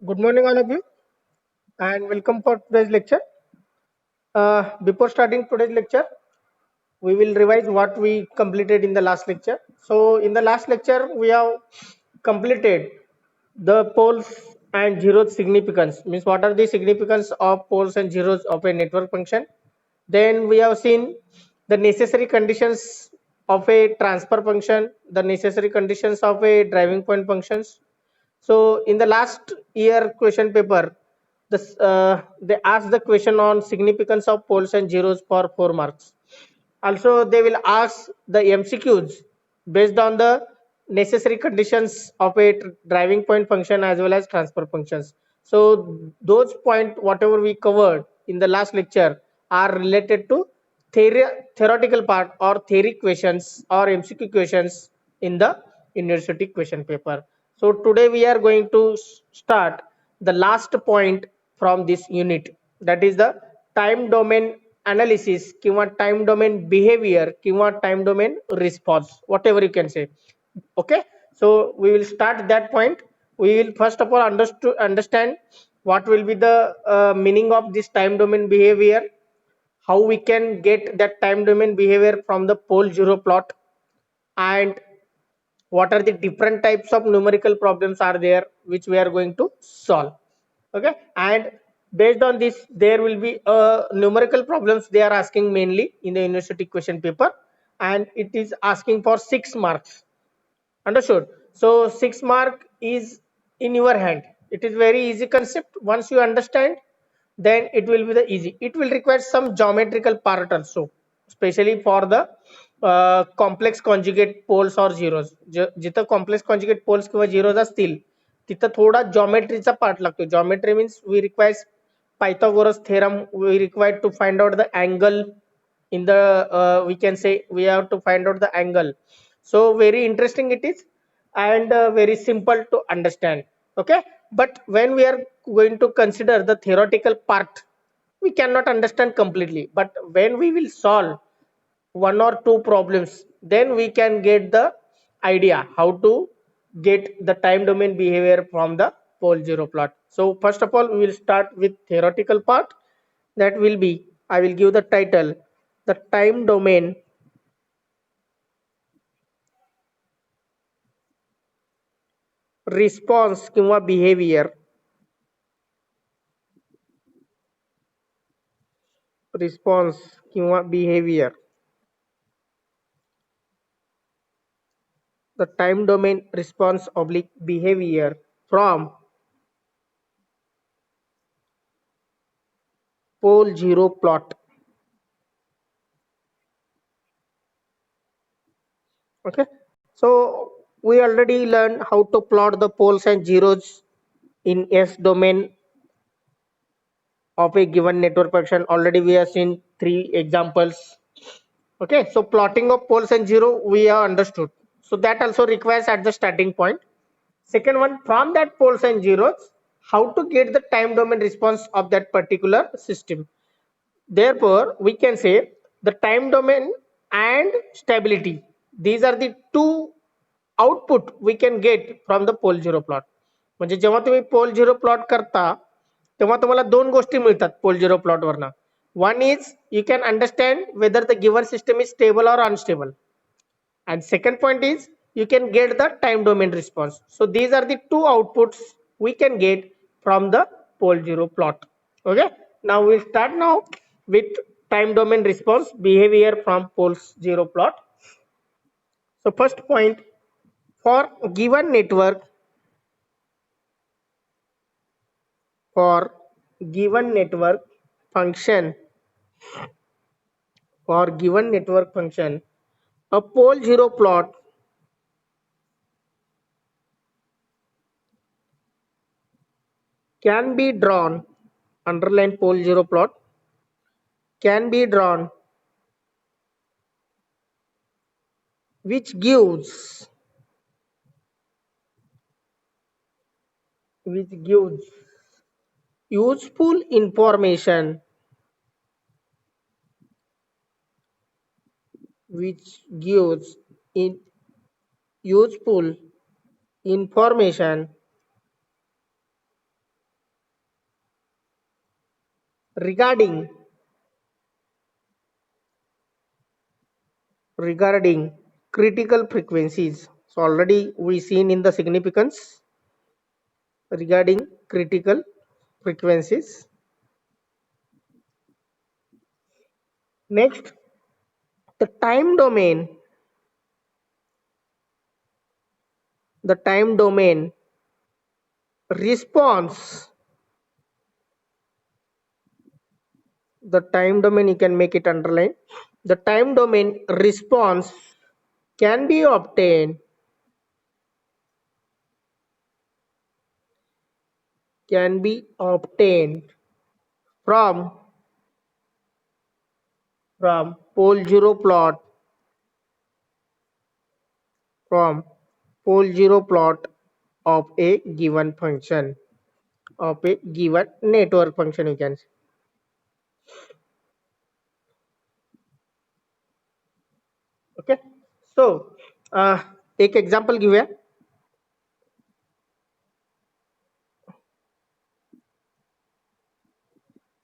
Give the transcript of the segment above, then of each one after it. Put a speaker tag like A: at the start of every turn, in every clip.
A: Good morning, all of you, and welcome for today's lecture. Before starting today's lecture, we will revise what we completed in the last lecture. So, in the last lecture, we have completed the poles and zeros significance. Means, what are the significance of poles and zeros of a network function? Then we have seen the necessary conditions of a transfer function, the necessary conditions of a driving point functions. So in the last year question paper, they asked the question on significance of poles and zeros for 4 marks. Also, they will ask the MCQs based on the necessary conditions of a driving point function as well as transfer functions. So those point whatever we covered in the last lecture are related to theory, theoretical part or theory questions or MCQ questions in the university question paper. So today we are going to start the last point from this unit, that is the time domain analysis किंवा time domain behavior किंवा time domain response, whatever you can say. Okay, so we will start that point. We will first of all understand what will be the meaning of this time domain behavior, how we can get that time domain behavior from the pole zero plot, and what are the different types of numerical problems are there which we are going to solve. Okay, and based on this there will be numerical problems they are asking mainly in the university question paper, and it is asking for 6 marks. Understood? So 6 mark is in your hand. It is very easy concept. Once you understand, then it will be the easy. It will require some geometrical part also, especially for the complex conjugate poles or zeros. जिथं complex conjugate poles किंवा zeros असतील तिथं थोडा geometryचा part लागतो. Geometry means we require Pythagoras theorem. We require to find out the angle in the we can say we have to find out the angle. So very interesting it is, and very simple to understand. Okay, but when we are going to consider the theoretical part, we cannot understand completely, but when we will solve one or two problems, then we can get the idea how to get the time domain behavior from the pole zero plot. So first of all we will start with theoretical part. That will be, I will give the title, the time domain response किंवा behavior, response किंवा behavior, the time domain response oblique behavior from pole zero plot. Okay, so we already learned how to plot the poles and zeros in S domain of a given network function. Already we have seen 3 examples. Okay, so plotting of poles and zero we have understood. So that also requires at the starting point. Second one, from that poles and zeros, how to get the time domain response of that particular system. Therefore, we can say the time domain and stability. These are the two output we can get from the pole zero plot. म्हणजे जेव्हा तुम्ही pole zero plot करता तेव्हा तुम्हाला दोन गोष्टी मिळतात pole zero plot वरनं. One is you can understand whether the given system is stable or unstable, and second point is you can get the time domain response. So these are the two outputs we can get from the pole zero plot. Okay, now we'll start now with time domain response behavior from poles zero plot. So first point, for given network, for given network function, for given network function, a pole zero plot can be drawn, underline pole zero plot, can be drawn, which gives useful information, which gives in useful information regarding critical frequencies. So already we seen in the significance regarding critical frequencies. Next, the time domain. The time domain response. The time domain, you can make it underline. The time domain response can be obtained from pole zero plot from pole zero plot of a given function, of a given network function, you can say. Okay, so एक example घेऊया.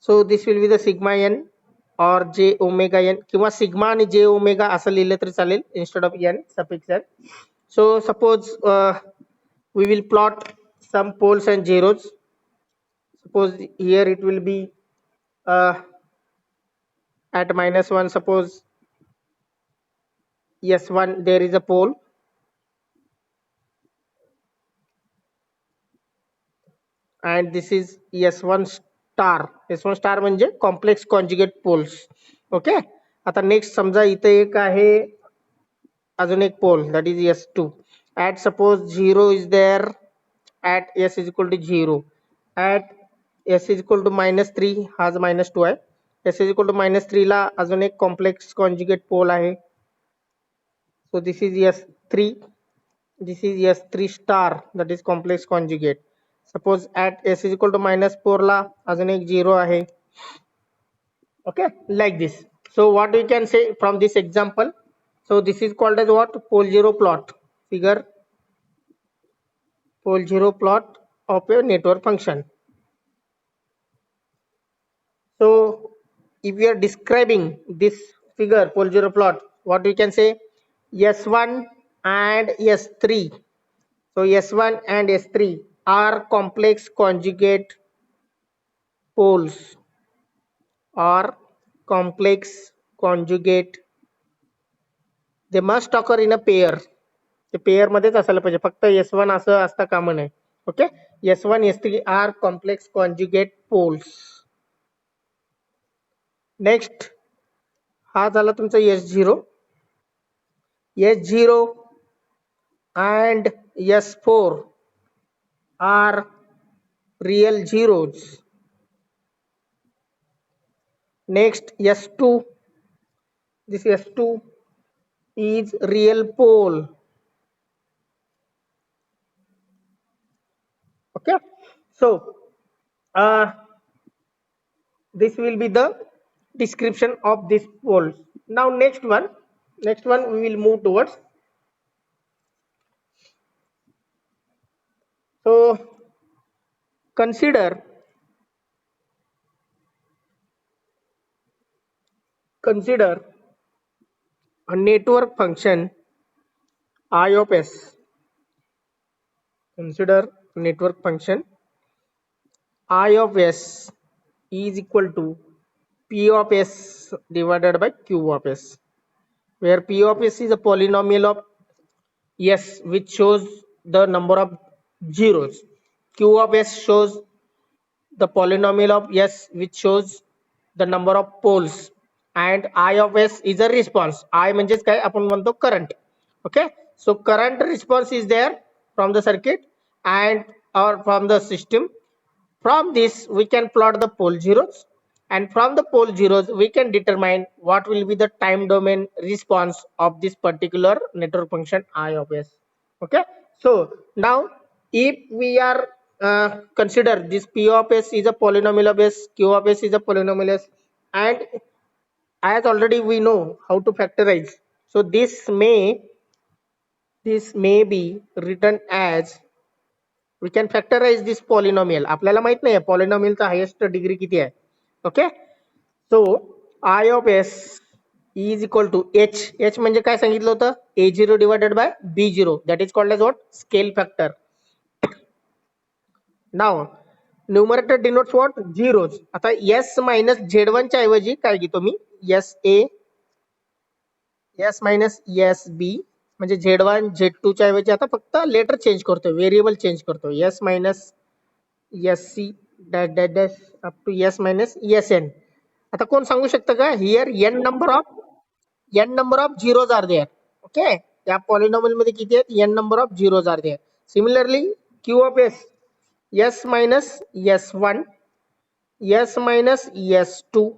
A: So this will be the sigma n or j omega n किंवा sigma आणि j omega असं लिहिलं तरी चालेल instead of n suffix n. So suppose we will plot some poles and zeros. Suppose here it will be at -1, suppose S1 there is a pole, and this is S1 star. S1 star म्हणजे complex conjugate poles. Okay, आता next समजा इथे एक आहे अजून एक pole, that is S2. at suppose 0 is there at S is equal to 0, at S is equal to -3 हा -2 आहे. S is equal to -3 ला अजून एक कॉम्प्लेक्स कॉन्जुगेट पोल आहे. So this is S3, this is S3 star, that is complex conjugate. Suppose at S is equal to -4 ला अजून एक 0 आहे. Okay, like this. So what we can say from this example, so this is called as what? Pole zero plot. Figure pole zero plot of a network function. So if we are describing this figure pole zero plot, what we can say? S1 and S3. So S1 and S3 are complex conjugate poles, or complex conjugate. They must occur in a pair. ते pair मध्येच असायला पाहिजे, फक्त S1 असं असता कामा नये. Okay, S1 S3 are complex conjugate poles. Next हा झाला तुमचा S0. S0 and S4 are real zeros. Next S2, this S2 is real pole. Okay, so this will be the description of this poles. Now next one we will move towards. So consider a network function I of S. Consider network function I of S is equal to P of S divided by Q of S, where P of S is a polynomial of S which shows the number of zeros. Q of S shows the polynomial of S which shows the number of poles, and I of S is a response. I म्हणजेच काय आपण म्हणतो current. Okay, so current response is there from the circuit and or from the system. From this we can plot the pole zeros, and from the pole zeros we can determine what will be the time domain response of this particular network function I of S. Okay, so now if we are consider this P of S is a polynomial of S, Q of S is a polynomial S, and as already we know how to factorize, so this may be written as, we can factorize this polynomial. आपल्याला माहित नाही polynomial चा highest degree किती आहे. Okay. So I of S is equal to H म्हणजे काय सांगितलं होतं, A0 divided by B0, that is called as what, scale factor. Now numerator denotes what, zeros. आता S minus Z1 च्या ऐवजी काय घेतो मी, SA S minus SB म्हणजे Z1 Z2 च्या ऐवजी आता फक्त लेटर चेंज करतो, व्हेरिएबल चेंज करतो, S minus SC dash dash dash up to S minus SN. आता कोण सांगू शकतं का, here n number of zeros are there. Okay, त्या पॉलिनॉमियल मध्ये किती आहेत, n number of zeros are there. Similarly Q of S, S minus S1, S minus S2,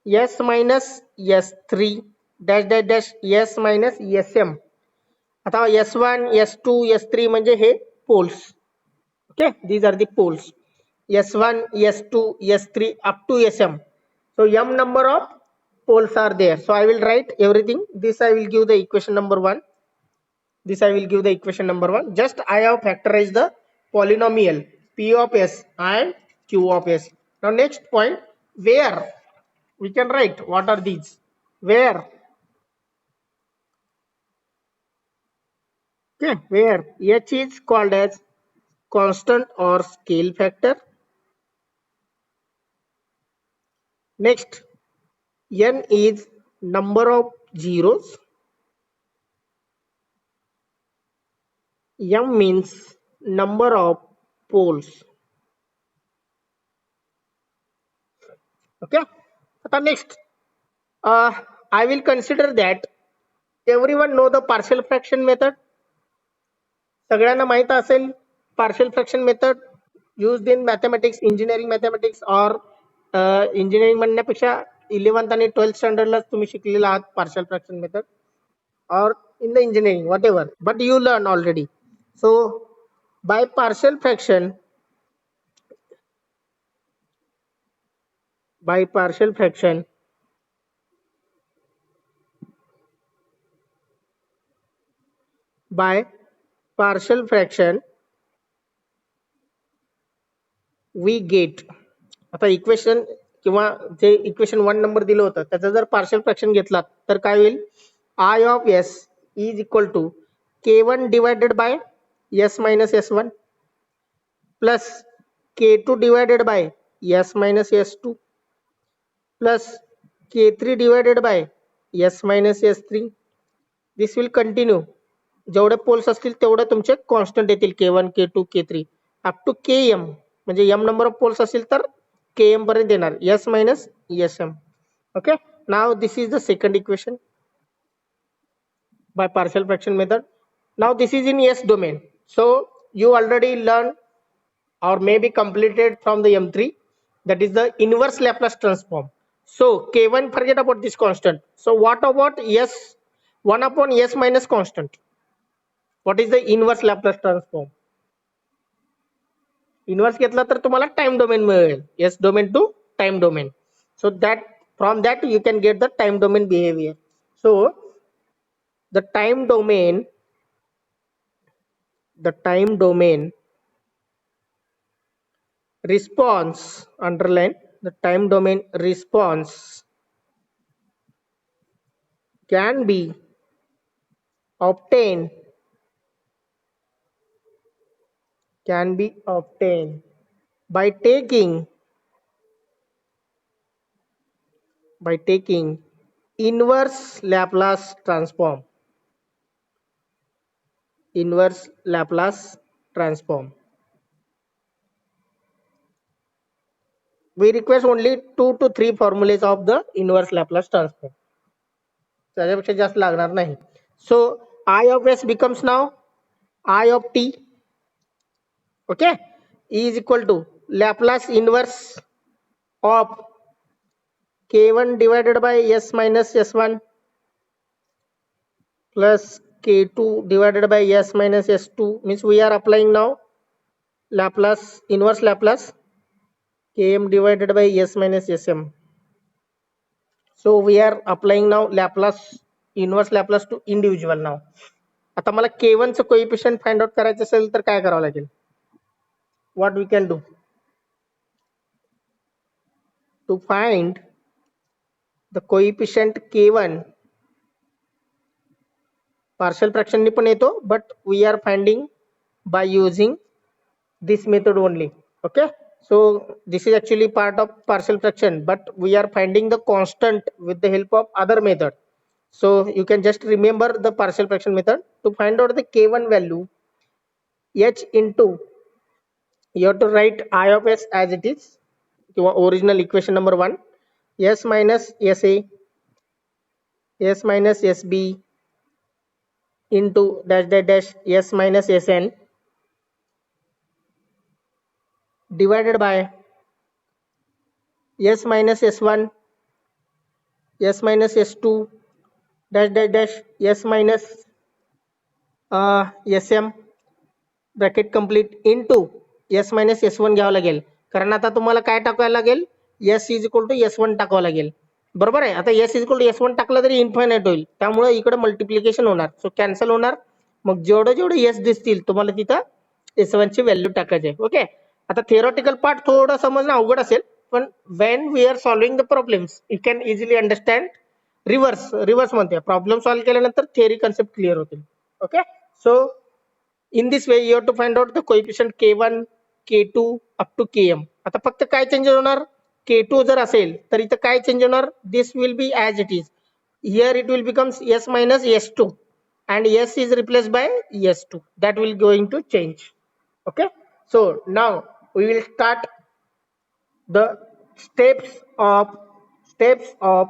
A: S minus S3 dash dash dash S minus SM. आता S1 S2 S3 म्हणजे हे poles. Okay, these are the poles, S1 S2 S3 up to SM. So m number of poles are there. So I will write everything. This I will give the equation number 1. This I will give the equation number 1. Just I have factorized the polynomial P of S and Q of S. Now next point, where we can write, what are these? Where, okay, where H is called as constant or scale factor. Next, N is number of zeros. M means number of poles. Okay. Next, I will consider that everyone know the partial fraction method. सगळ्यांना माहित असेल partial fraction method used in mathematics, engineering mathematics or engineering म्हणण्यापेक्षा 11th आणि 12th standard ला तुम्ही शिकलेला आहात partial fraction method, or in the engineering whatever, but you learn already. So by partial fraction, by partial fraction we get, आता equation किंवा जे equation 1 number दिलं होतं त्याचा जर पार्शियल फ्रॅक्शन घेतला तर काय होईल, I of S is equal to K1 divided by S minus S1 plus K2 divided by S minus S2 plus K3 divided by S minus S3. This will continue. जेवढे poles असतील तेवढे तुमचे constant येतील, K1 K2 K3 up to Km, म्हणजे m number of poles असतील तर Km पर्यंत येणार, S minus Sm. Okay, now this is the second equation by partial fraction method. Now this is in S domain. So you already learned or maybe completed from the M3, that is the inverse Laplace transform. So K1, forget about this constant. So what about S, 1 upon S minus constant? What is the inverse Laplace transform? Inverse घेतला तर तुम्हाला time domain मिळेल, S domain to time domain. So that from that you can get the time domain behaviour. सो द time डोमेन response, underline the time domain response, can be obtained by taking inverse Laplace transform. We request only 2 to 3 formulas of the inverse Laplace transform. त्याच्यापेक्षा जास्त लागणार नाही. So I of S becomes now I of t. Okay, is equal to Laplace inverse of K1 divided by S minus S1 plus K2 divided by S minus S2. Means we are applying now Laplace, inverse Laplace Km divided by S minus Sm. So we are applying now Laplace, inverse Laplace to individual now. आता मला K1 चं coefficient find out करायचं असेल तर काय करावं लागेल? What we can do? to find the coefficient k1, partial fraction ni पण येतो, but we are finding by using this method only. Okay, so this is actually part of partial fraction, but we are finding the constant with the help of other method. So you can just remember the partial fraction method to find out the k1 value. H into, you have to write I of s as it is, original equation number 1, s minus sa, s minus sb into dash dash dash s minus sn divided by s minus s1, s minus s2 dash dash dash s minus sm bracket complete into S minus S one घ्यावं लागेल, कारण आता तुम्हाला काय टाकायला लागेल, S is equal to S one टाकावं लागेल. बरोबर आहे. आता S is equal to S one टाकलं तरी इन्फायनाइट होईल, त्यामुळे इकडे मल्टिप्लिकेशन होणार, सो कॅन्सल होणार. मग जेवढे जेवढे एस दिसतील तुम्हाला तिथं एस वन ची व्हॅल्यू टाकायची आहे. ओके, आता थिअरॉटिकल पार्ट थोडं समजणं अवघड असेल, पण when we are solving the problems you can easily understand. Reverse म्हणते, प्रॉब्लेम सॉल्व्ह केल्यानंतर थिअरी कन्सेप्ट क्लिअर होतील. Okay, so in this way you have to find out the coefficient k1 k2 up to km. आता फक्त काय change होणार, k2 जर असेल तर इथं काय चेंज होणार, this will be as it is, here it will becomes s minus s2 and s is replaced by s2, that will going to change. Okay, so now we will start the steps of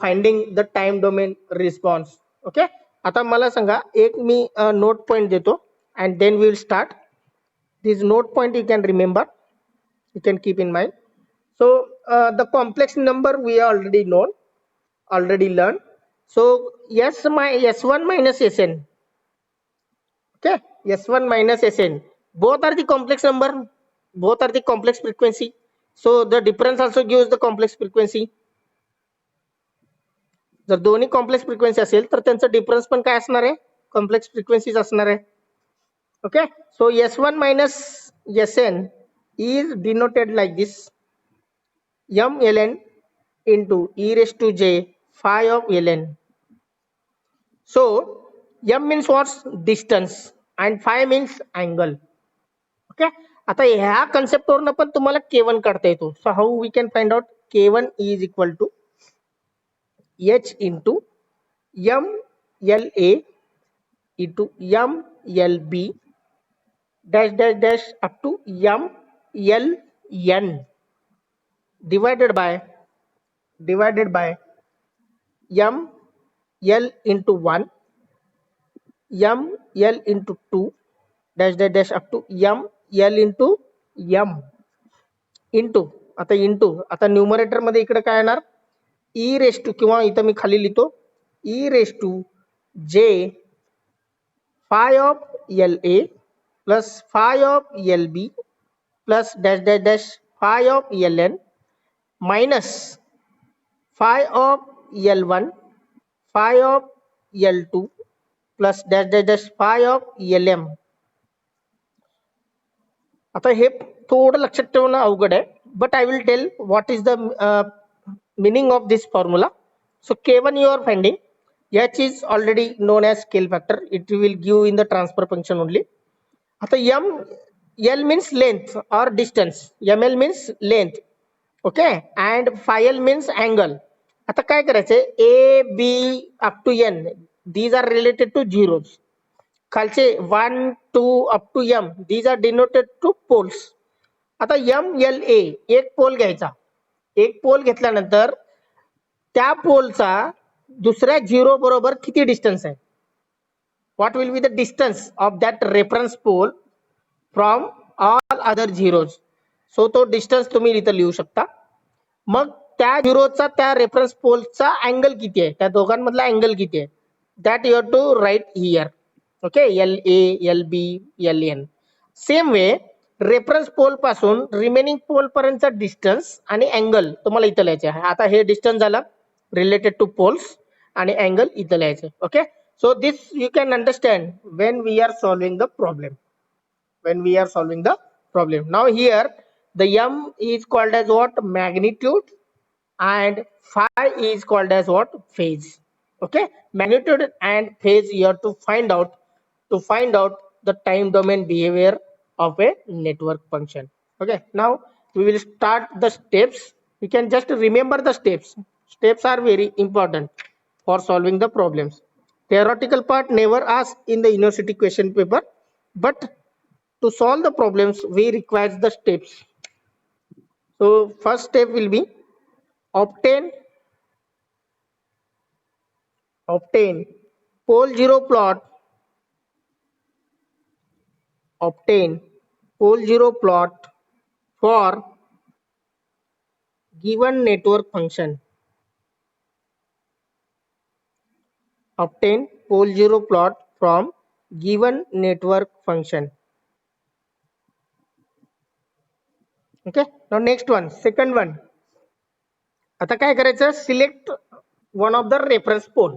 A: finding the time domain response. Okay, आता मला सांगा, एक मी note point देतो and then we will start. This note point you can remember, you can keep in mind. So the complex number we already learned. So s1 minus sn, okay, s1 minus sn, both are the complex number, both are the complex frequency, so the difference also gives the complex frequency. जर दोन्ही complex frequency असेल तर त्यांचा difference पण काय असणार आहे, complex frequencies असणार आहे. Okay, so s1 minus sn is denoted like this, mln into e raised to j phi of ln. So m means what, distance, and phi means angle. Okay, आता ह्या concept वरून पण तुम्हाला k1 काढता येतो. So how we can find out, k1 is equal to h into mla into mlb dash dash dash up to mln divided by ml into 1 ml into 2 dash dash dash up to ml into m into, आता numerator मध्ये इकडे काय येणार, e raise to, किंवा इथं मी खाली लिहितो e raise to j phi of la plus phi of lb plus dash dash dash phi of ln minus phi of l1 phi of l2 plus dash dash dash phi of lm. आता हे थोडं लक्षात ठेवणं अवघड आहे, but I will tell what is the meaning of this formula. So k1 you are finding, h is already known as scale factor, it will give in the transfer function only. आता l means length or distance, ml means length, okay, and phi l means angle. आता काय करायचंय, a b up to n, these are related to zeros. खालचे 1 2 up to m, these are denoted to poles. आता mla एक पोल घ्यायचा, एक पोल घेतल्यानंतर त्या पोलचा दुसऱ्या झिरो बरोबर किती डिस्टन्स आहे, what will be the distance of that reference pole from all other zeros. So तो डिस्टन्स तुम्ही इथं लिहू शकता. मग त्या झिरोचा त्या रेफरन्स पोलचा अँगल किती आहे, त्या दोघांमधला अँगल किती आहे, that you have to write here. Okay, LA LB LN. Same way reference pole पासून रिमेनिंग पोल पर्यंतचा डिस्टन्स आणि अँगल तुम्हाला इथं लिहायचे आहे. आता हे डिस्टन्स झालं रिलेटेड टू पोल्स आणि अँगल इथं लिहायचे. Okay, so this you can understand when we are solving the problem. Now here The m is called as what? Magnitude, and phi is called as what? Phase. Okay, magnitude and phase you have to find out the time domain behavior of a network function. Okay, now we will start the steps. You can just remember the steps. Steps are very important for solving the problems. Theoretical part never asked in the university question paper, but to solve the problems we require the steps. So first step will be obtain obtain pole zero plot. Obtain pole zero plot for given network function. Obtain pole zero plot from given network function. Okay, now next one, second one. आता काय करायचं? Select one of the reference pole.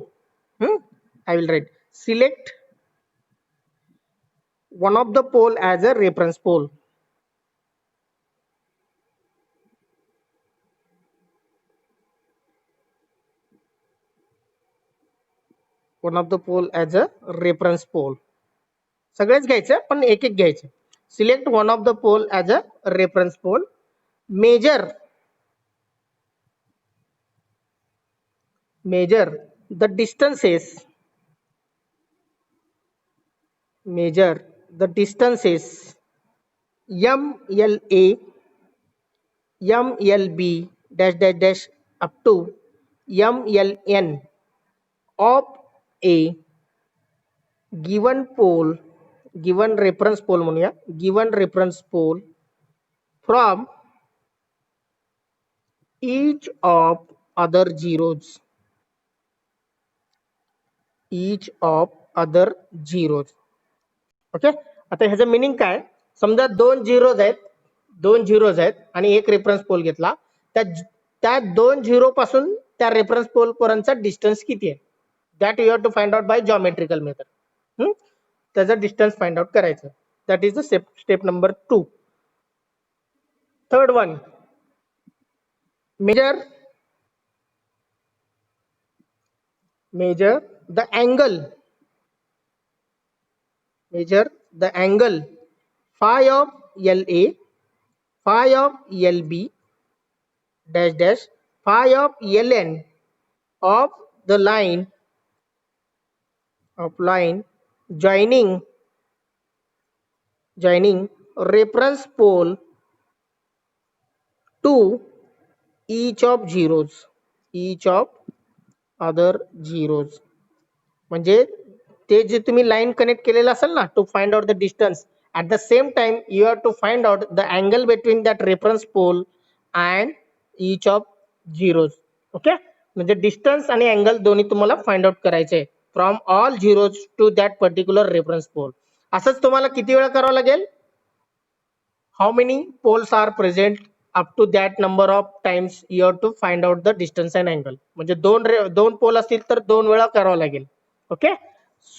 A: I will write select one of the pole as a reference pole. One of the pole as a reference pole. सगळेच घ्यायचं पण एक एक घ्यायचं. Select one of the pole as a reference pole. Measure the distances. Measure the distances MLA, MLB dash dash dash up to MLN of a given pole, given reference pole म्हणूया, given reference pole from each of other zeros. Each of other zeros. Okay, आता ह्याचं meaning काय? समजा दोन zeros आहेत आणि एक reference पोल घेतला. त्या दोन झिरो पासून त्या रेफरन्स पोल पर्यंतचा डिस्टन्स किती आहे? That you have to find out by geometrical method. त्याचा डिस्टन्स फाइंड आउट करायचं. That is the step number 2. Third one, measure the angle. Measure the angle phi of LA, phi of LB dash dash phi of LN of the line joining reference pole to each of zeros, each of other zeros. म्हणजे ते जे तुम्ही line connect केलेलं असेल ना, to find out the distance, at the same time you have to find out the angle between that reference pole and each of zeros. Okay, म्हणजे distance आणि angle दोन्ही तुम्हाला फाइंड आउट करायचे from all zeros to that particular reference pole. असंच तुम्हाला किती वेळा करावं लागेल? How many poles are present up to that number of times you have to find out the distance and angle. म्हणजे दोन पोल असतील तर 2 वेळा करावं लागेल. Okay,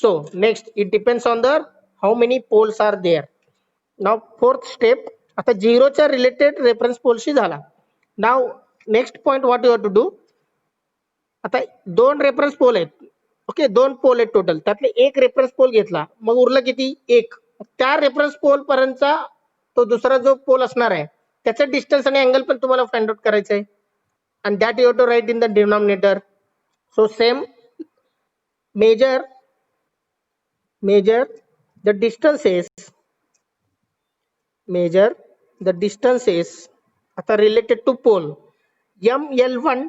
A: so next it depends on the how many poles are there. Now fourth step, आता झिरोच्या related reference पोलशी झाला. Now next point what you have to do, आता दोन रेफरन्स पोल आहेत. ओके, दोन पोल आहेत टोटल, त्यातले एक रेफरन्स पोल घेतला, मग उरलं किती? एक. त्या रेफरन्स पोल पर्यंतचा तो दुसरा जो पोल असणार आहे त्याचं डिस्टन्स आणि अँगल पण तुम्हाला फाइंड आउट करायचं आहे. and that you have to write in the denominator. So same, measure the distances, आता related to pole ML1,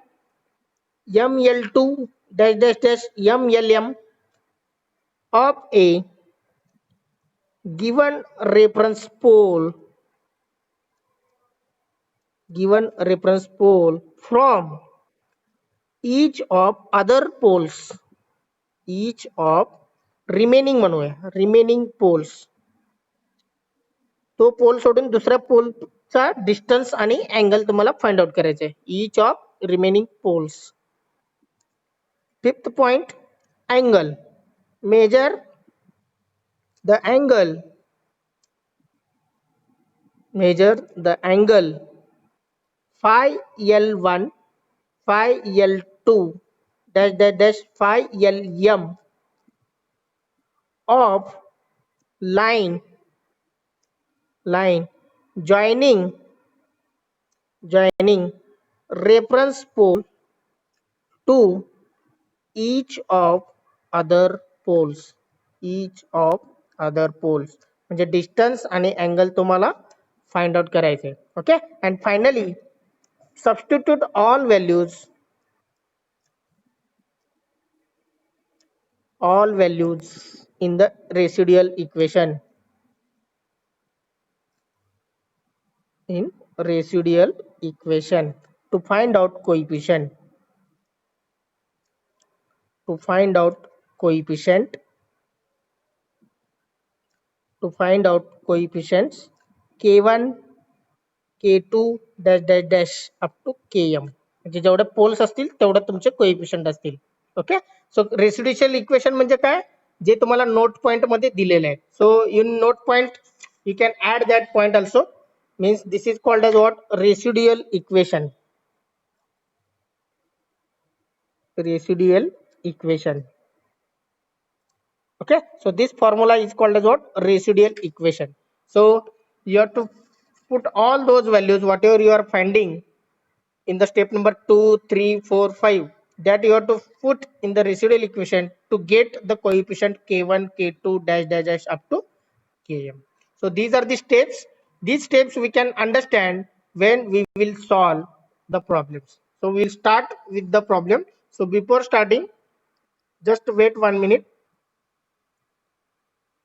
A: ML2 dash dash dash MLM of a given reference pole from each of other poles, each of remaining म्हणूया, remaining poles. तो पोल सोडून दुसऱ्या पोलचा distance आणि angle तुम्हाला find out करायचे आहे. each of remaining poles. Fifth point, angle. Measure the angle measure the angle phi L1, phi L2, dash dash dash phi Lm of line joining reference pole to each of other poles, म्हणजे distance आणि angle तुम्हाला find out करायचे. Okay, and finally substitute all values in the residual equation to find out coefficient coefficients k1 k2 dash dash dash up to km, म्हणजे जेवढे poles असतील तेवढे तुमचे coefficient असतील. ओके, सो रेसिड्युअल इक्वेशन म्हणजे काय, जे तुम्हाला नोट पॉइंट मध्ये दिलेले आहे. So in note point you can add that point also, means this is called as what, residual equation. Okay, so this formula is called as what, residual equation. So you have to put all those values whatever you are finding in the step number 2, 3, 4, 5, that you have to put in the residual equation to get the coefficient k1 k2 dash dash dash up to km. So these are the steps. These steps we can understand when we will solve the problems. So we'll start with the problem. So before starting, just wait 1 minute.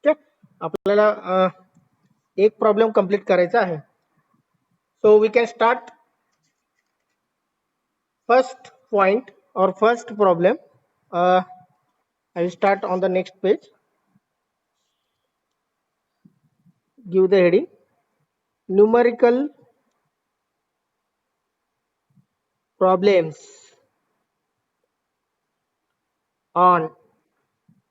A: Okay, आपल्याला एक problem complete करायचा आहे. So we can start first point or first problem. I will start on the next page. Give the heading numerical problems on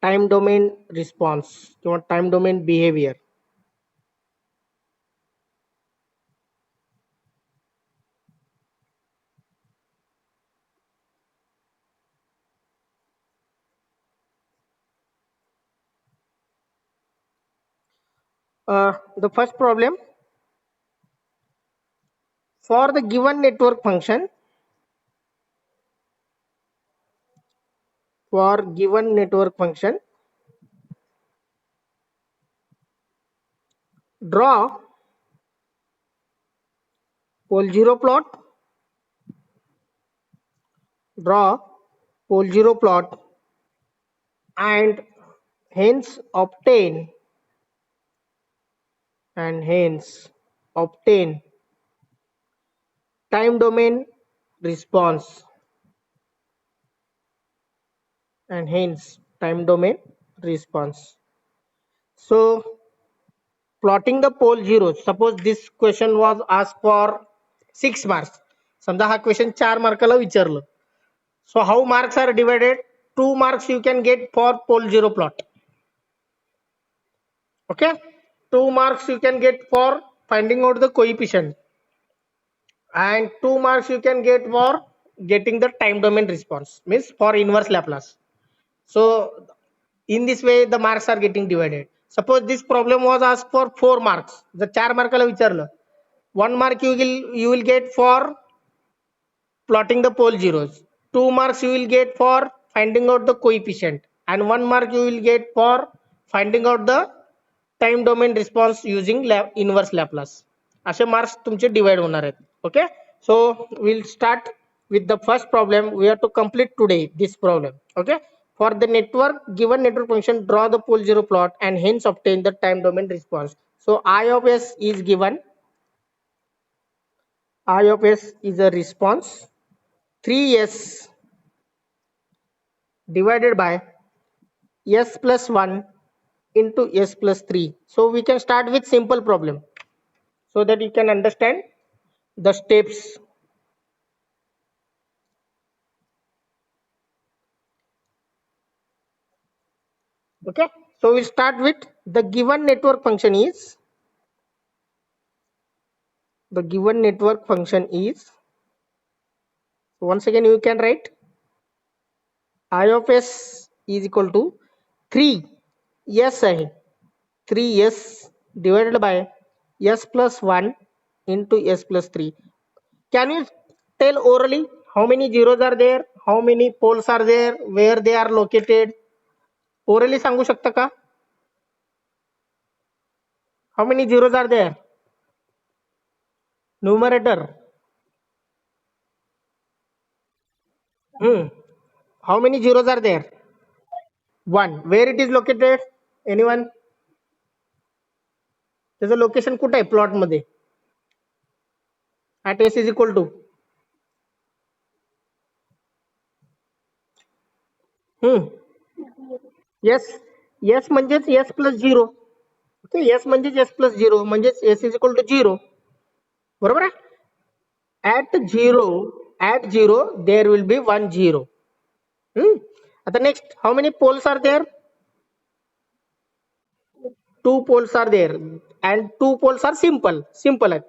A: time domain response or time domain behavior. The first problem, for the given network function, draw pole zero plot and hence obtain time domain response So plotting the pole zeros, suppose this question was asked for 6 marks, समजा हा question 4 मार्काला विचारलं. So how marks are divided? 2 marks you can get for pole zero plot. Okay, 2 marks you can get for finding out the coefficient, and 2 marks you can get for getting the time domain response, means for inverse Laplace. So in this way the marks are getting divided. Suppose this problem was asked for 4 marks, the 4 मार्काला विचारलं, 1 mark you will get for plotting the pole zeros, 2 marks you will get for finding out the coefficient, and 1 mark you will get for finding out the time domain response using inverse Laplace. असे marks तुमचे divide होणार आहेत. Okay, so will start with the first problem. We have to complete today this problem. Okay, for the given network function, draw the pole zero plot and hence obtain the time domain response. So I of s is given. I of s is a response 3s divided by s plus 1 into s plus 3. So we can start with simple problem so that you can understand the steps. Okay, so we start with the given network function is the given network function is, once again you can write I of s is equal to 3 s आहे 3s divided by s plus 1 into s plus 3. Can you tell orally how many zeros are there, how many poles are there, where they are located? Orally सांगू शकता का? How many zeros are there? Numerator. How many zeros are there? 1. Where it is located? Anyone? त्याचं location कुठे आहे plot मध्ये? At s is equal to yes, yes म्हणजेच s plus 0. Okay, s म्हणजेच s plus 0 म्हणजेच s is equal to 0. बरोबर आहे? At 0 there will be 1 0. आता next, how many poles are there? 2 poles are there, and 2 poles are simple आहे.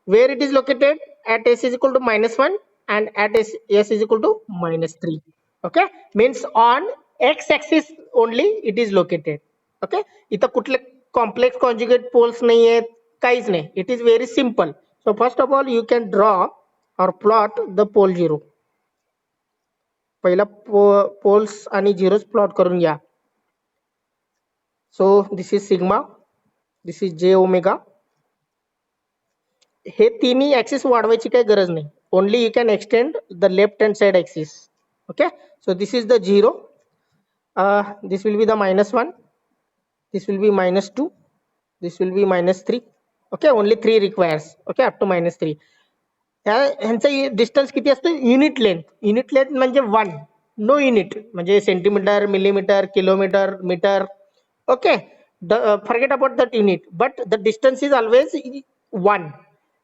A: Where it is located? At s is equal to -1 and at s is equal to -3. Okay, means on x axis only it is located. Okay, इथं कुठले complex conjugate poles नाही आहेत, काहीच नाही. It is very simple. So first of all you can draw or plot the pole 0. पहिला poles आणि zeros plot करून घ्या. So this is sigma, this is j omega. हे तिन्ही ऍक्सिस वाढवायची काही गरज नाही. Only you can extend the left hand side axis. Okay, so this is the 0, this will be the -1, this will be -2, this will be -3. Okay, only 3 requires. Okay, up to -3. ह्यांचं distance किती असतं? Unit length म्हणजे 1, no unit, म्हणजे centimetre, millimetre, kilometre, metre. Okay, forget about that unit, but the distance is always 1.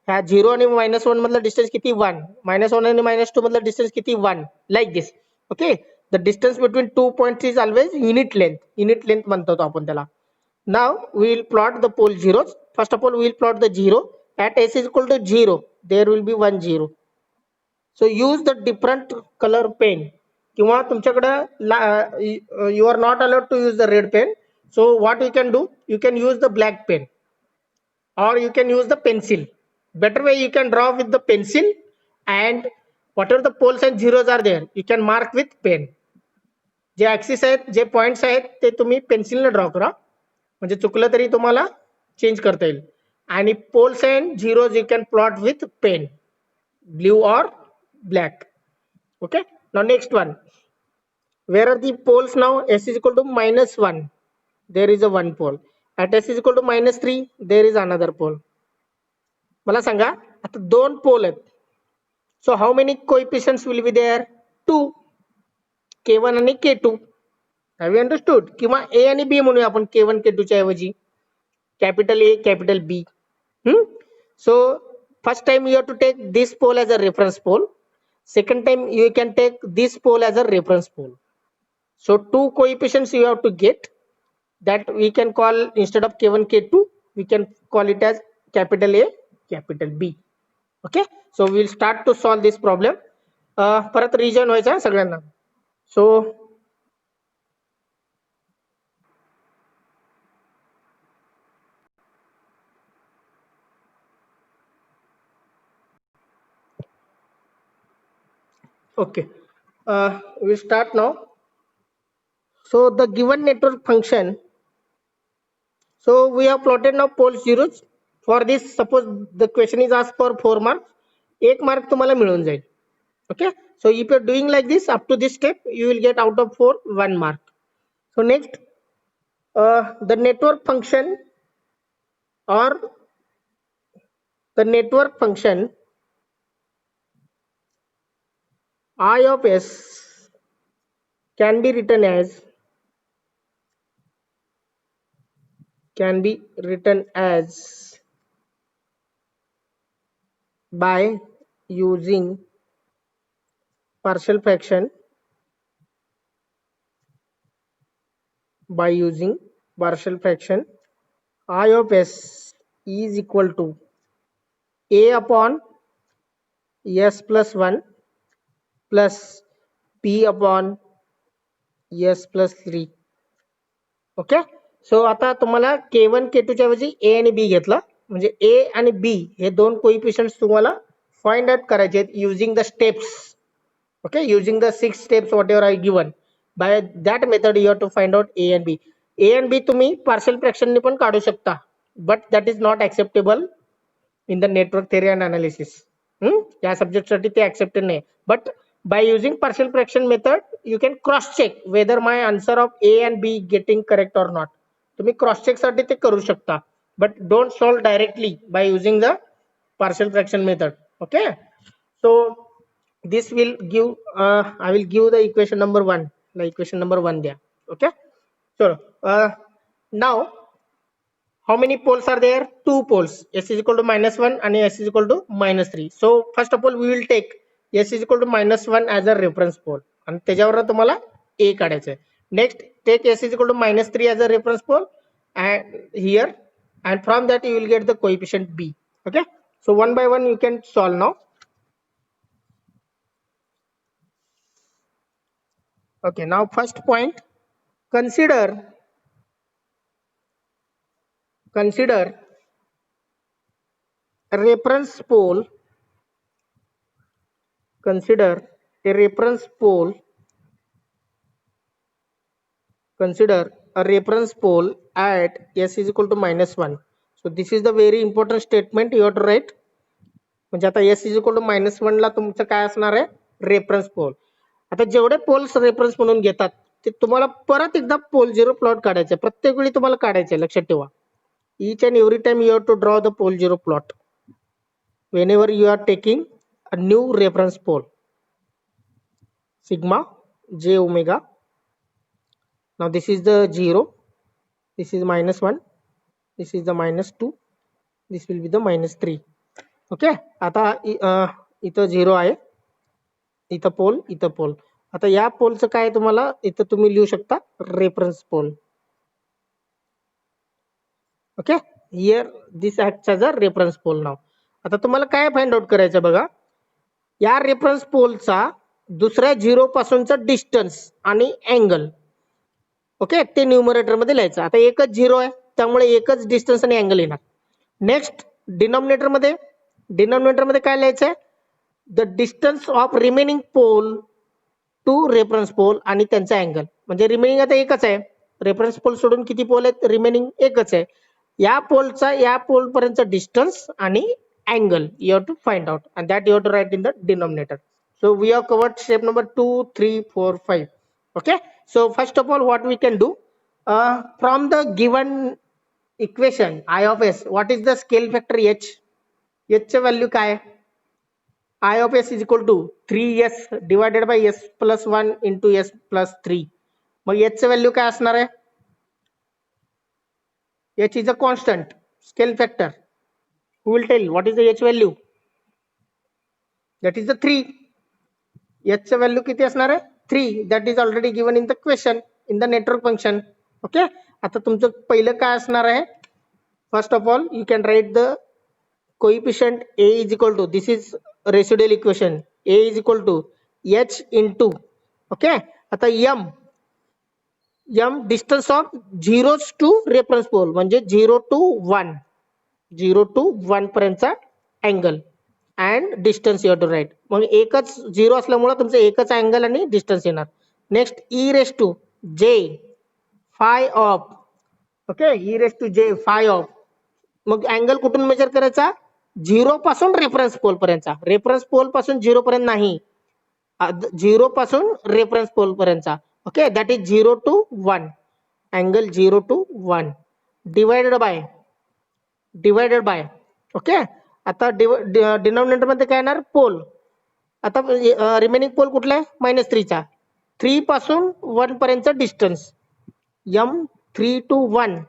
A: ह्या 0 आणि -1 मधला distance किती? 1. -1 आणि -2 मधला डिस्टन्स किती? 1. Like this. Okay, the distance between 2 points is always unit length म्हणतो आपण त्याला. Now we will plot the pole zeros. First of all we will plot the 0. At s is equal to 0 there will be 1 0. So use the different color pen. किंवा तुमच्याकडे you are not allowed to use the red pen. So what you can do, you can use the black pen or you can use the pencil. Better way, you can draw with the pencil, and whatever the poles and zeros are there you can mark with pen. J axis आहेत, जे points आहेत ते तुम्ही पेन्सिलने draw करा, म्हणजे चुकलं तरी तुम्हाला चेंज करता येईल. आणि poles and zeros you can plot with pen, blue और black. Okay, now next one, where are the poles? Now s is equal to -1, there is a 1 pole. At s is equal to -3 there is another pole. मला सांगा, आता 2 पोल आहेत. So how many coefficients will be there? 2, k1 आणि k2. Have you understood? किंवा ए आणि B म्हणूया आपण k1 k2 च्या ऐवजी, capital A capital B. So first time you have to take this pole as a reference pole, second time you can take this pole as a reference pole. So 2 coefficients you have to get, that we can call, instead of k1 k2 we can call it as capital A capital B. Okay, so we will start to solve this problem. परत region व्हायचा सगळ्यांना. So okay, we start now. So the given network function, so we have plotted now pole zeros. For this, suppose the question is asked for 4 marks, 1 mark तुम्हाला मिळून जाईल. Okay, so if you're doing like this up to this step, you will get out of 4 1 mark. So next, the network function or the network function I of s can be written as by using partial fraction, I of s is equal to a upon s plus 1 plus p upon s plus 3. Okay. सो आता तुम्हाला K1 K2 च्या ऐवजी A आणि B घेतलं, म्हणजे A आणि B हे दोन कोइफिशियंट्स तुम्हाला फाइंड आउट करायचे आहेत using the steps. Okay, using the 6 steps whatever I given. By that method you have to find out A and B. A and B तुम्ही partial fraction ने पण काढू शकता, but that is not acceptable in the network theory and analysis. या subject साठी ते accepted नाही. But by using partial fraction method you can cross check whether my answer of A and B getting correct or not. तुम्ही cross check साठी ते करू शकता, but don't solve directly by using the partial fraction method. Okay, so this will give I will give the equation number 1, the equation number 1 there. Okay, so now how many poles are there? 2 poles, s is equal to -1 and s is equal to -3. So first of all we will take s is equal to -1 as a reference pole and त्याच्यावर तुम्हाला a काढायचं आहे. Next take s is equal to -3 as a reference pole and here, and from that you will get the coefficient b. Okay, so one by one you can solve now. Okay, now first point, consider a reference pole, consider a reference pole at s is equal to -1. So this is the very important statement you have to write. म्हणजे आता s is equal to -1 ला तुमचं काय असणार आहे? Reference पोल. आता जेवढे poles reference म्हणून घेतात ते तुम्हाला परत एकदा पोल झिरो प्लॉट काढायचे, प्रत्येक वेळी तुम्हाला काढायचे, लक्षात ठेवा. Each and every time you have to draw the pole zero plot whenever you are taking a new reference pole. Sigma j omega. Now this is the 0, this is -1, this is the -2, this will be the -3. Okay, आता इथं 0 आहे, इथं पोल, इथं पोल. आता या पोलचं काय तुम्हाला इथं तुम्ही लिहू शकता reference pole. Okay, here this acts as a reference pole. Now आता तुम्हाला काय फाइंड आउट करायचं बघा, या रेफरन्स पोलचा दुसऱ्या 0 पासूनचा डिस्टन्स आणि अँगल. ओके, ते न्यूमरेटर मध्ये लिहायचं. आता एकच 0 आहे त्यामुळे एकच डिस्टन्स आणि अँगल येणार. नेक्स्ट डिनॉमिनेटर मध्ये काय लिहायचंय? The distance of remaining pole to reference pole आणि त्यांचा अँगल. म्हणजे रिमेनिंग आता एकच आहे, रेफरन्स पोल सोडून किती पोल आहेत? रिमेनिंग एकच आहे. या पोलचा या पोल पर्यंतचा डिस्टन्स आणि angle you have to find out and that you have to write in the denominator. So we have covered step number 2, 3, 4, 5. Okay, so first of all what we can do, from the given equation I of s, what is the scale factor h? h चे value काय? I of s is equal to 3s divided by s plus 1 into s plus 3. Mug h चे value काय असणार आहे? h is a constant scale factor. Who will tell what is the h value? That is the 3. h चे value किती असणार आहे? 3. That is already given in the question in the network function. Okay, आता तुमचं पहिलं काय असणार आहे? First of all you can write the coefficient a is equal to, this is residual equation, a is equal to h into, okay, आता m distance of zeros to reference pole म्हणजे 0 to 1 पर्यंतचा angle and distance you have to write. मग एकच 0 असल्यामुळे तुमचं एकच angle आणि distance येणार. Next e raise to j phi of, okay, e raise to j phi of. मग अँगल कुठून मेजर करायचा? 0 पासून रेफरन्स पोल पर्यंतचा. रेफरन्स पोल पासून 0 पर्यंत नाही, 0 पासून रेफरन्स पोल पर्यंतचा. Okay, that is 0 to 1, angle 0 to 1 divided by. Okay, आता डिनॉमिनेटर मध्ये काय येणार? पोल. आता रिमेनिंग पोल कुठला आहे? -3 चा. 3 पासून 1 पर्यंतचा distance m 3 to 1.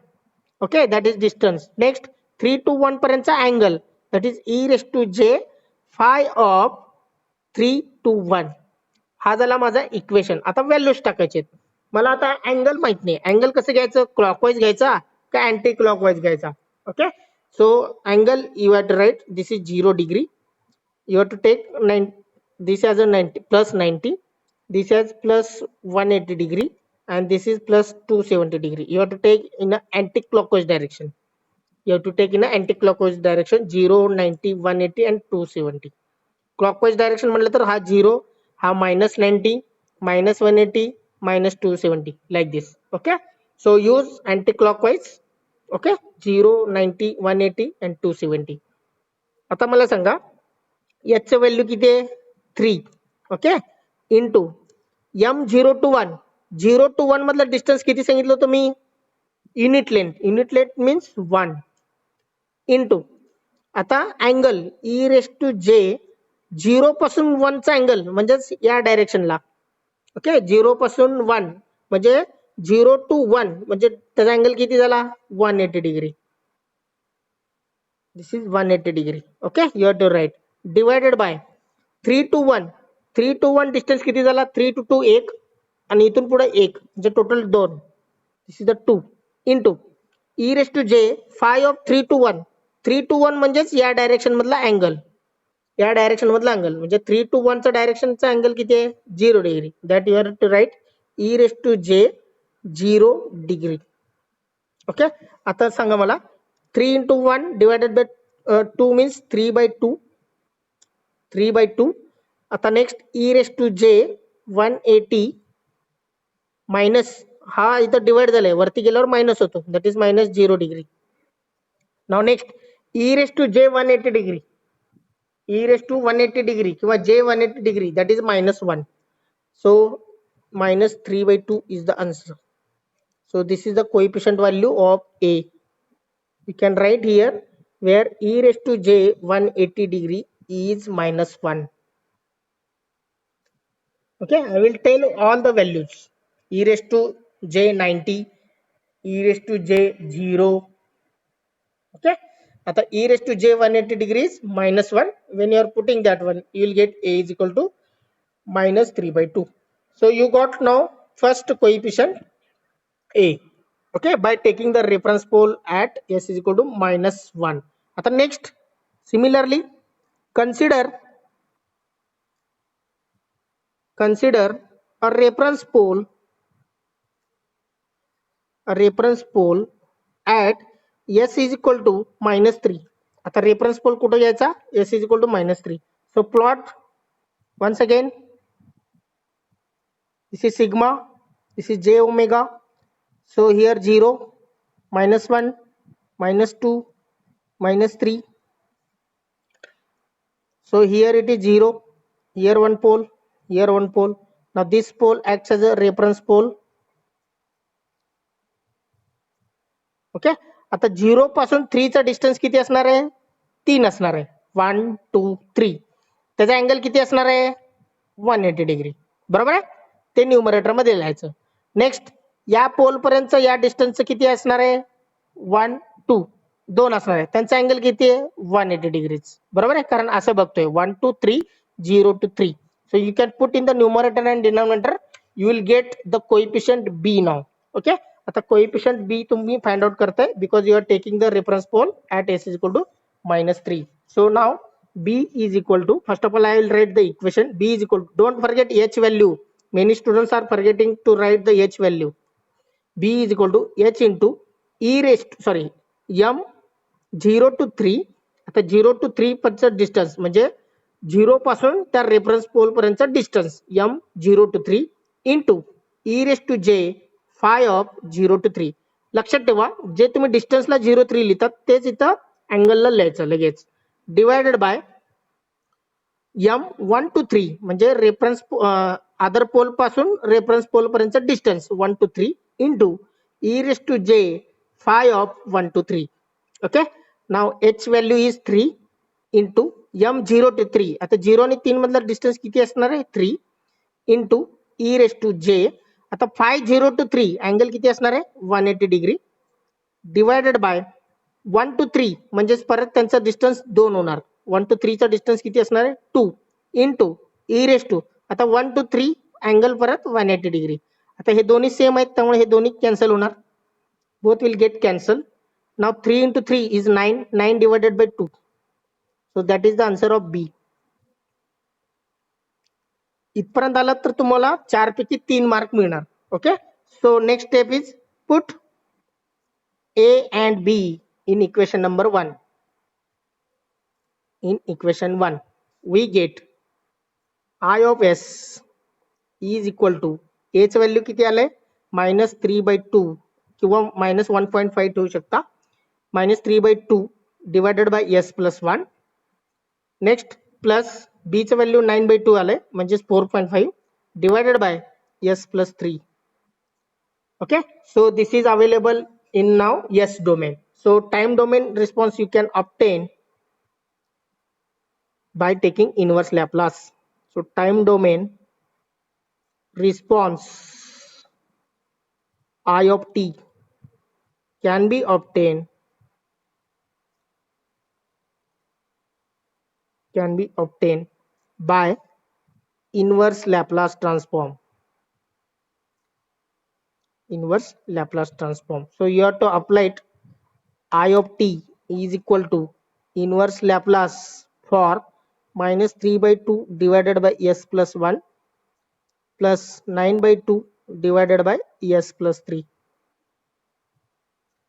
A: Okay, that is distance. Next 3 to 1 पर्यंतचा angle, that is e raise to j phi of 3 to 1. हा झाला माझा इक्वेशन. आता व्हॅल्यूज टाकायचे. मला आता अँगल माहित नाही, अँगल कसं घ्यायचं? क्लॉकवाईज घ्यायचा का अँटी क्लॉकवाईज घ्यायचा? Okay, So angle you have to write this is 0 degree. You have to take this as a 90 plus 90, this as plus 180 degree, and this is plus 270 degree. You have to take in an anti-clockwise direction. You have to take in an anti-clockwise direction 0, 90, 180 and 270. Clockwise direction म्हटलं तर हा 0, हा minus 90, minus 180, minus 270 like this. Okay. So use anti-clockwise. Okay. 0, 90, 180 and 270. आता मला सांगा याचं value किती आहे 3. Okay. Into m 0 to 1. 0 to 1 मधलं डिस्टन्स किती सांगितलं होतं मी युनिट लेंथ मीन्स 1 इंटू आता angle E raise to J 0 पासून 1 चा अँगल म्हणजेच या डायरेक्शनला. ओके. 0 पासून 1 म्हणजे 0 to 1 म्हणजे त्याचा अँगल किती झाला 180 degree. This is 180 degree. Okay. You have to write divided by 3 to 1. 3 to 1 distance किती झाला 3 to 2 1 आणि इथून पुढे 1 म्हणजे total 2. This is the 2 into E raise to J 5 of 3 to 1. 3 to 1 म्हणजेच या डायरेक्शन मधला अँगल. या डायरेक्शन मधला अँगल म्हणजे 3 to 1 चा डायरेक्शनचा अँगल किती आहे 0 degree. That you have to write E raise to J 0 degree. Okay. आता सांगा मला 3 into 1 divided by 2 means 3 by 2. 3 by 2. आता next e raised to j 180 minus हा इथं डिवाइड झालाय वरती गेल्यावर मायनस होतो that is minus 0 degree. Now next e raised to j 180 degree. e raised to 180 degree किंवा j 180 degree that is minus 1. So minus 3 by 2 is the answer. So this is the coefficient value of a. We can write here where e raised to j 180 degree is minus 1. Okay, I will tell all the values. E raised to j 90, e raised to j 0. Okay, आता e raised to j 180 degrees minus 1. When you are putting that one, you will get a is equal to minus 3 by 2. So you got now first coefficient a. Okay, by taking the reference pole at s is equal to minus 1. आता next similarly consider a reference pole at s is equal to minus 3. आता reference pole कुठे घ्यायचा s is equal to minus 3. So plot once again, this is sigma, this is j omega. So here 0, minus 1, minus 2, minus 3. So here it is 0, here one pole, here one pole. Now this pole acts as a reference pole. Okay. आता 0 पासून 3 चा distance किती असणार आहे 3 असणार आहे 1 2 3. त्याचा angle किती असणार आहे 180 डिग्री. बरोबर आहे. ते न्यूमरेटर मध्ये लिहायचं. नेक्स्ट या पोल पर्यंत या डिस्टन्स किती असणार आहे 1 2 2 असणार आहे. त्यांचा अँगल किती आहे 180 डिग्रीज. बरोबर आहे. कारण असं बघतोय 1 2 3 0 to 3. So you can put in the numerator and denominator. You will get the coefficient b now. Okay. आता coefficient b तुम्ही find out करताय because you are taking the reference pole at s is equal to minus 3. So now b is equal to, first of all I will write the equation. B is equal to, don't forget h value. Many students are forgetting to write the h value. B is equal to h into e raised sorry m 0 to 3. आता 0 to 3 पर्यंत distance म्हणजे 0 पासून त्या reference पोल पर्यंत distance m 0 to 3 into e raised to j 5 of 0 to 3. लक्षात ठेवा जे तुम्ही डिस्टन्सला 0 3 लिहितात तेच इथं अँगलला लिहायचं लगेच. डिवायडेड बाय m 1 to 3 म्हणजे रेफरन्स अदर पोल पासून रेफरन्स पोल पर्यंत distance 1 to 3 into e raised to j 5 of 1 to 3. Okay. Now h value is 3 into m 0 to 3. आता 0 आणि 3 मधला डिस्टन्स किती असणार आहे 3 into e raised to j. आता 5 0 to 3 अँगल किती असणार आहे 180 डिग्री डिवायडेड बाय 1 to 3 म्हणजे परत त्यांचा डिस्टन्स 2 होणार. 1 to 3 चा डिस्टन्स किती असणार आहे 2 इंटू e raised to आता 1 to 3 अँगल परत 180 डिग्री. आता हे दोन्ही सेम आहेत त्यामुळे हे दोन्ही कॅन्सल होणार. Both will get cancel. Now 3 into 3 is 9. 9 divided by 2. So that is the answer of B. इथपर्यंत आलात तर तुम्हाला 4 पैकी 3 मार्क मिळणार. Okay. So next step is put A and B in equation number 1. In equation 1 we get I of S is equal to A चं value किती आलंय -3/2 किंवा -1.5 ठेवू शकता. -3/2 divided by S plus 1. Next plus B चं value 9/2 आलंय म्हणजे 4.5 divided by S plus 3. Okay, so this is available in now S domain. So time domain response you can obtain by taking inverse Laplace. So time domain response I of t can be obtained by inverse Laplace transform. Inverse Laplace transform. So you have to apply it. I of t is equal to inverse Laplace for -3/2 divided by S plus 1 plus 9/2 divided by S plus 3.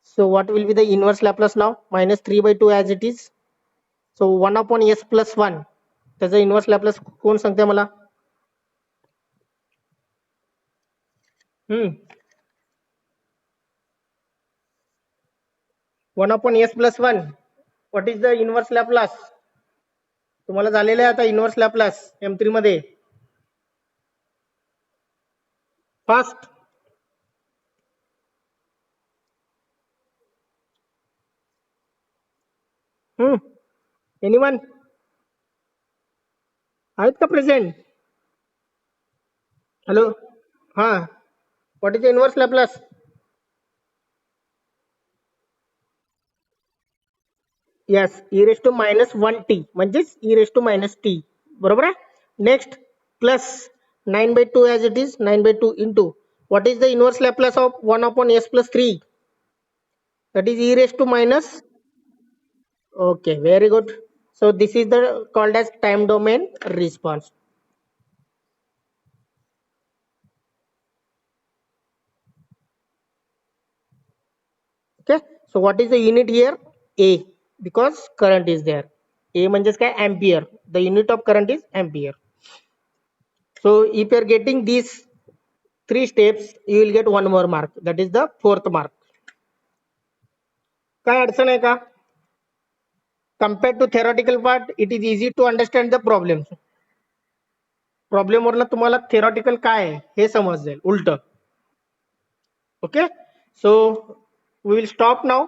A: So what will be the inverse Laplace now? -3/2 as it is. So 1 upon S plus 1. त्याचा inverse Laplace कोण सांगते मला? 1 upon S plus 1. What is the inverse Laplace? तुम्हाला झालेलं आहे आता inverse Laplace M3 मध्ये. First anyone आहेत का प्रेझेंट? हॅलो. हा, what is the inverse Laplace? Yes, E raise to -1t म्हणजेच ई रेस टू -t. बरोबर आहे. Next plus 9/2 as it is 9/2 into what is the inverse Laplace of 1 upon S plus 3? That is e raised to minus. Okay, very good. So this is the called as time domain response. Okay, so what is the unit here? A, because current is there. A म्हणजेच काय? Ampere. The unit of current is ampere. So if you are getting these 3 steps, you will get 1 more mark. That is the 4th mark. काय अडचण आहे का? Compared to theoretical part, it is easy to understand the problems. Problem वरनं तुम्हाला theoretical काय आहे हे समज जाईल उलट. Okay, so we will stop now.